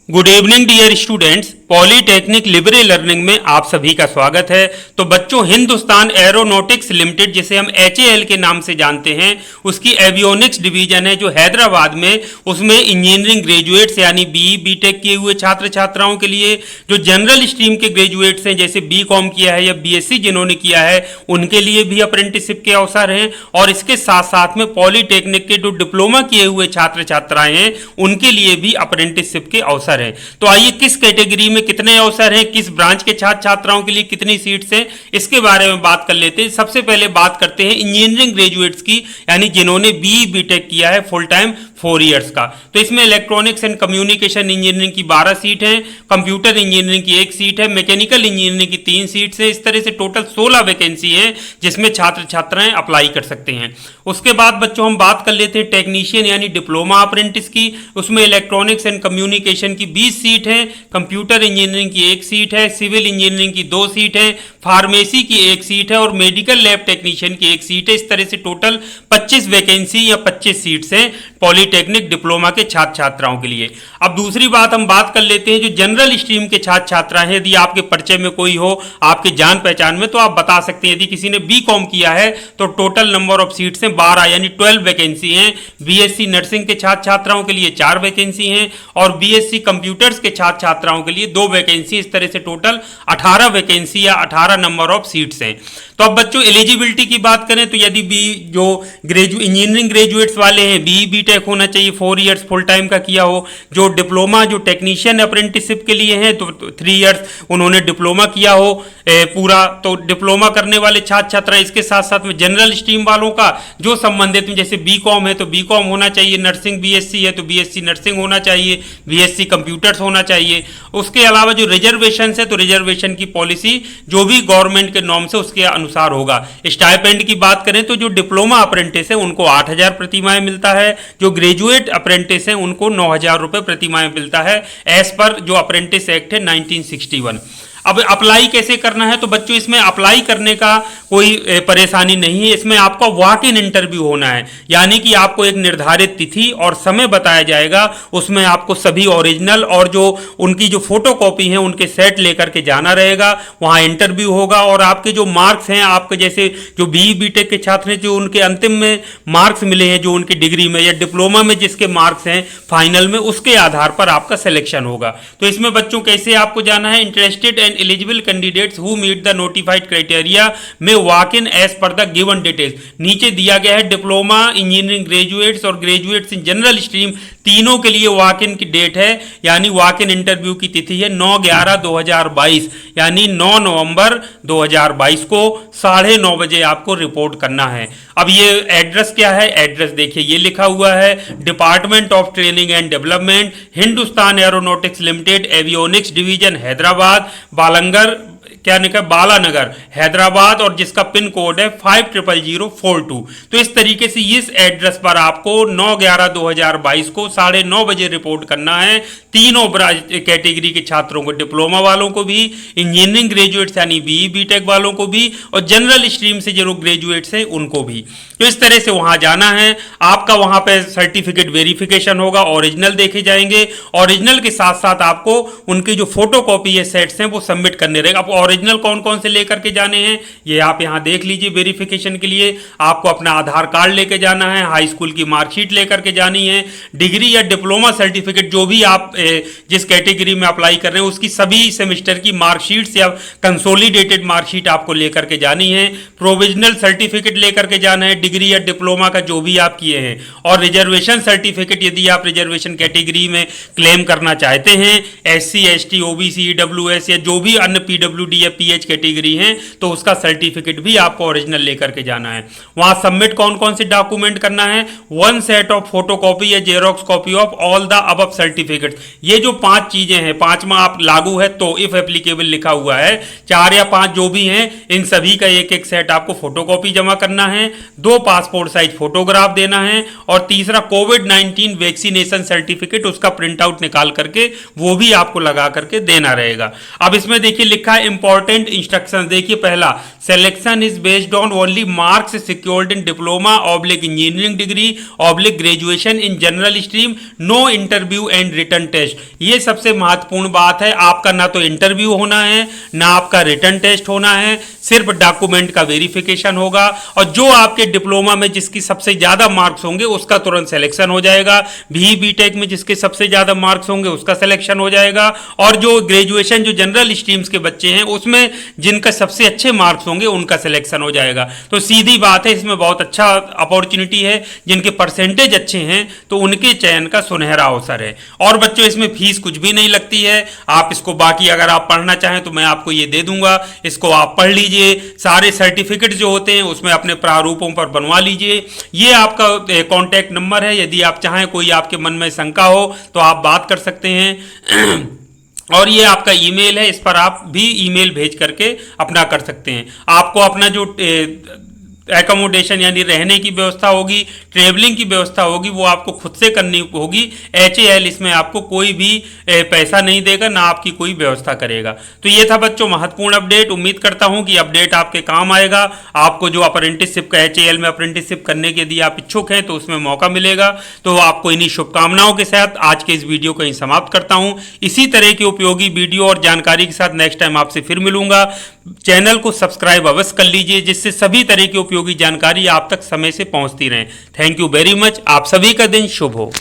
Good evening dear students. Polytechnic libre learning में आप सभी का स्वागत है। तो बच्चों, हिंदुस्तान एरोनॉटिक्स लिमिटेड, जिसे हम HAL के नाम से जानते हैं, उसकी एवियोनिक्स डिवीजन है जो हैदराबाद में, उसमें इंजीनियरिंग ग्रेजुएट्स यानी BE BTech किए हुए छात्र छात्राओं के लिए, जो जनरल स्ट्रीम के ग्रेजुएट्स हैं जैसे BCom किया है या BSc जिन्होंने किया है, उनके लिए भी अप्रेंटिसशिप के अवसर हैं। और इसके साथ साथ में पॉलीटेक्निक के जो डिप्लोमा किए हुए छात्र छात्राएं हैं उनके लिए भी अप्रेंटिसशिप के अवसर है। तो आइए, किस कैटेगरी में कितने अवसर हैं, किस ब्रांच के छात्र छात्राओं के लिए कितनी सीट्स हैं, इसके बारे में बात कर लेते हैं। सबसे पहले बात करते हैं इंजीनियरिंग ग्रेजुएट्स की, यानी जिन्होंने BE BTech किया है फुल टाइम 4 इयर्स का। तो इसमें इलेक्ट्रॉनिक्स एंड कम्युनिकेशन इंजीनियरिंग की 12 सीट हैं, कंप्यूटर इंजीनियरिंग की 1 सीट है, मैकेनिकल इंजीनियरिंग की 3 सीट्स हैं। इस तरह से टोटल 16 वैकेंसी है जिसमें छात्र छात्राएं अप्लाई कर सकते हैं। उसके बाद बच्चों हम बात कर लेते हैं टेक्नीशियन यानी डिप्लोमा अप्रेंटिस की। उसमें इलेक्ट्रॉनिक्स एंड कम्युनिकेशन की 20 सीट है, कंप्यूटर इंजीनियरिंग की 1 सीट है, सिविल इंजीनियरिंग की 2 सीट है, फार्मेसी की 1 सीट है और मेडिकल लैब टेक्नीशियन की 1 सीट है। इस तरह से टोटल 25 वैकेंसी या 25 सीट्स हैं पॉलीटेक्निक डिप्लोमा के छात्र छात्राओं के लिए। अब दूसरी बात हम बात कर लेते हैं जो जनरल स्ट्रीम के छात्र छात्रा हैं। यदि आपके परिचय में कोई हो, आपके जान पहचान में, तो आप बता सकते हैं। यदि किसी ने BCom किया है तो टोटल नंबर ऑफ सीट्स हैं 12 यानी 12 वैकेंसी हैं। BSc नर्सिंग के छात्र छात्राओं के लिए 4 वैकेंसी हैं और BSc कंप्यूटर्स के छात्र छात्राओं के लिए 2 वैकेंसी। इस तरह से टोटल 18 वैकेंसी या 18 नंबर ऑफ सीट्स हैं। तो अब बच्चों, एलिजिबिलिटी की बात करें तो यदि जो इंजीनियरिंग ग्रेजुएट्स वाले हैं, BE BTech होना चाहिए, 4 इयर्स फुल टाइम का किया हो। जो डिप्लोमा जो टेक्नीशियन अप्रेंटिसशिप के लिए हैं तो 3 इयर्स उन्होंने डिप्लोमा किया हो पूरा। तो डिप्लोमा करने वाले छात्र छात्रा, इसके साथ साथ में जनरल स्ट्रीम वालों का जो संबंधित में, जैसे BCom है तो BCom होना चाहिए, नर्सिंग BSc है तो BSc नर्सिंग होना चाहिए, BSc कंप्यूटर्स होना चाहिए। उसके अलावा जो रिजर्वेशन है तो रिजर्वेशन की पॉलिसी जो भी गवर्नमेंट के नॉर्म से उसके अनुसार होगा। स्टाइपेंड की बात करें तो जो डिप्लोमा अप्रेंटिस है उनको 8,000 प्रति माह मिलता है, जो ग्रेजुएट अप्रेंटिस है उनको 9,000 रुपए प्रति माह मिलता है, एज पर जो अप्रेंटिस एक्ट है 1961। अब अप्लाई कैसे करना है? तो बच्चों, इसमें अप्लाई करने का कोई परेशानी नहीं है। इसमें आपका वॉक इन इंटरव्यू होना है, यानी कि आपको एक निर्धारित तिथि और समय बताया जाएगा। उसमें आपको सभी ओरिजिनल और जो उनकी जो फोटोकॉपी है उनके सेट लेकर के जाना रहेगा। वहाँ इंटरव्यू होगा और आपके जो मार्क्स हैं, आपके जैसे जो BE BTech के छात्र हैं, जो उनके अंतिम में मार्क्स मिले हैं, जो उनकी डिग्री में या डिप्लोमा में जिसके मार्क्स हैं फाइनल में, उसके आधार पर आपका सिलेक्शन होगा। तो इसमें बच्चों कैसे आपको जाना है? Interested and eligible candidates who meet the notified criteria may walk in as per the given details। नीचे दिया गया है डिप्लोमा, इंजीनियरिंग ग्रेजुएट्स और ग्रेजुएट्स इन जनरल स्ट्रीम, तीनों के लिए वॉक इन की डेट है, यानी वॉक इन इंटरव्यू की तिथि है 9/11/2022, यानी 9 नवंबर 2022 को 9:30 बजे आपको रिपोर्ट करना है। अब ये एड्रेस क्या है? एड्रेस देखिए, ये लिखा हुआ है department of training and development, Hindustan aeronautics limited, avionics division, Hyderabad, Balanagar Hyderabad, और जिसका पिन कोड है 500042। तो इस तरीके से इस एड्रेस पर आपको 9/11/2022 को 9:30 बजे रिपोर्ट करना है। तीनों कैटेगरी के छात्रों को, डिप्लोमा वालों को भी, इंजीनियरिंग ग्रेजुएट्स यानी BE BTech वालों को भी, और जनरल स्ट्रीम से जो ग्रेजुएट्स हैं उनको भी। तो इस तरह से वहां जाना है। आपका वहां पे सर्टिफिकेट वेरिफिकेशन होगा, ओरिजिनल देखे जाएंगे। ओरिजिनल के साथ साथ आपको उनकी जो फोटोकॉपी है सेट्स हैं वो सबमिट करने रहेगा। अब ओरिजिनल कौन कौन से लेकर के जाने हैं ये आप यहां देख लीजिए। वेरिफिकेशन के लिए आपको अपना आधार कार्ड लेके जाना है, हाई स्कूल की मार्कशीट लेकर के जानी है, डिग्री या डिप्लोमा सर्टिफिकेट जो भी आप जिस कैटेगरी में अप्लाई कर रहे हैं उसकी सभी सेमेस्टर की मार्कशीट या कंसोलिडेटेड मार्कशीट आपको लेकर के जानी है। प्रोविजनल सर्टिफिकेट लेकर के जाना है, डिग्री या डिप्लोमा का जो भी आप किए हैं, और रिजर्वेशन सर्टिफिकेट यदि आप रिजर्वेशन कैटेगरी में क्लेम करना चाहते हैं, SC ST OBC EWS या जो भी अन्य PWD या PH कैटेगरी हैं, तो उसका सर्टिफिकेट भी आपको ओरिजिनल लेकर के जाना है। वहां सबमिट कौन कौन से डॉक्यूमेंट करना है? 1 सेट ऑफ फोटोकॉपी या xerox copy of all the above certificate. ये जो 5 चीजें हैं, 5वां आप लागू है तो इफ एप्लीकेबल लिखा हुआ है, 4 या 5 जो भी हैं, इन सभी का एक एक सेट आपको फोटोकॉपी जमा करना है। 2 पासपोर्ट साइज फोटोग्राफ देना है, और तीसरा कोविड-19 वैक्सीनेशन सर्टिफिकेट, उसका प्रिंट आउट निकाल करके वो भी आपको लगा करके देना रहेगा। अब इसमें देखिए लिखा है इंपॉर्टेंट इंस्ट्रक्शन देखिए। पहला, selection is based on only marks secured in diploma oblique engineering degree oblique graduation in general stream, no interview and written test. ये सबसे महत्वपूर्ण बात है। आपका ना तो इंटरव्यू होना है, ना आपका रिटर्न टेस्ट होना है, सिर्फ डॉक्यूमेंट का वेरिफिकेशन होगा। और जो आपके डिप्लोमा में जिसकी सबसे ज्यादा मार्क्स होंगे उसका तुरंत सिलेक्शन हो जाएगा, बीटेक में जिसके सबसे ज्यादा मार्क्स होंगे उसका सिलेक्शन हो जाएगा, और जो ग्रेजुएशन जो जनरल स्ट्रीम्स के बच्चे हैं उसमें जिनका सबसे अच्छे मार्क्स होंगे उनका सिलेक्शन हो जाएगा। तो सीधी बात है, इसमें बहुत अच्छा अपॉर्चुनिटी है। जिनके परसेंटेज अच्छे हैं तो उनके चयन का सुनहरा अवसर है। और बच्चों, इसमें फीस कुछ भी नहीं लगती है। आप इसको बाकी अगर आप पढ़ना चाहें तो मैं आपको ये दे दूंगा, इसको आप पढ़ लीजिए। सारे सर्टिफिकेट जो होते हैं उसमें अपने प्रारूपों पर बनवा लीजिए। ये आपका कॉन्टैक्ट नंबर है, यदि आप चाहें कोई आपके मन में शंका हो तो आप बात कर सकते हैं। और ये आपका ईमेल है, इस पर आप भी ईमेल भेज करके अपना कर सकते हैं। आपको अपना जो एकोमोडेशन यानी रहने की व्यवस्था होगी, ट्रेवलिंग की व्यवस्था होगी, वो आपको खुद से करनी होगी। HAL इसमें आपको कोई भी पैसा नहीं देगा, ना आपकी कोई व्यवस्था करेगा। तो ये था बच्चों महत्वपूर्ण अपडेट। उम्मीद करता हूं कि अपडेट आपके काम आएगा। आपको जो अप्रेंटिसशिप का HAL में अप्रेंटिसशिप करने के यदि आप इच्छुक हैं तो उसमें मौका मिलेगा। तो आपको इन्हीं शुभकामनाओं के साथ आज के इस वीडियो को यहीं समाप्त करता हूं। इसी तरह की उपयोगी वीडियो और जानकारी के साथ नेक्स्ट टाइम आपसे फिर मिलूंगा। चैनल को सब्सक्राइब अवश्य कर लीजिए, जिससे सभी तरह की उपयोगी जानकारी आप तक समय से पहुंचती रहे। Thank you very much. आप सभी का दिन शुभ हो।